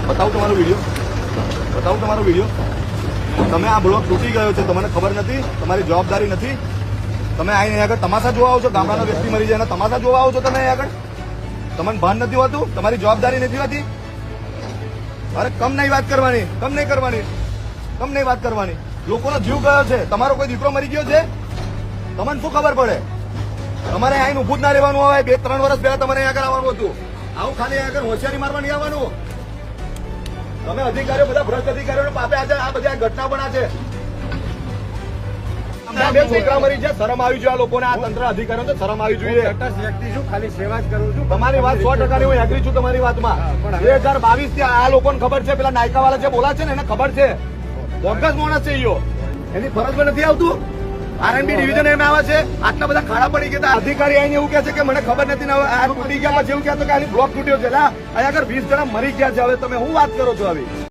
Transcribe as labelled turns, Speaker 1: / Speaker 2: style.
Speaker 1: બતાવું તમારો વિડીયો, બતાવું તમારો વિડીયો. તમે આ બ્લોક તૂટી ગયો છે, તમને ખબર નથી, તમારી જવાબદારી નથી. તમે અહીં આગળ તમાશા જોવા આવો છો, ગામડાના વ્યક્તિ મરી જાય તમાશા જોવા આવો છો તમે અહીં આગળ. તમને ભાન નથી હોતું, તમારી જવાબદારી નથી હોતી. અરે કમ નહીં વાત કરવાની, કમ નહીં કરવાની, કમ નહીં વાત કરવાની. લોકોનો જીવ ગયો છે, તમારો કોઈ દીકરો મરી ગયો છે, તમને શું ખબર પડે? તમારે અહીં ઉભું જ ના રહેવાનું હોય. 2-3 વર્ષ પહેલા તમારે અહીં આગળ આવવાનું હતું. આવું ખાલી આગળ હોશિયારી મારવા નહીં આવવાનું. તમે અધિકારીઓ બધા ભ્રષ્ટ અધિકારીઓ પાપે આજે આ બધી ઘટના પણ છે. બે છોકરા મરી છે, શરમ આવી જોઈએ આ લોકોને, આ તંત્ર અધિકારીઓ તો શરમ આવી જોઈએ.
Speaker 2: વ્યક્તિ છું, ખાલી સેવા જ કરું છું.
Speaker 1: તમારી વાત 100% હું એગ્રી છું તમારી વાતમાં. 2022 થી આ લોકોને ખબર છે, પેલા નાયકા વાળા જે બોલા છે ને એને ખબર છે. બોગસ માણસ છે ઈયો, એની ફરજમાં નથી આવતું. આરએનબી ડિવિઝન એમ આવે છે, આટલા બધા ખાડા પડી ગયા. અધિકારી આવીને એવું કહે છે કે મને ખબર નથી ને આ તૂટી ગયા, પછી એવું કહેતો કે આની બ્લોક તૂટ્યો છે. અહીંયા આગળ 20 જણા મરી ગયા છે. હવે તમે શું વાત કરો છો આવી?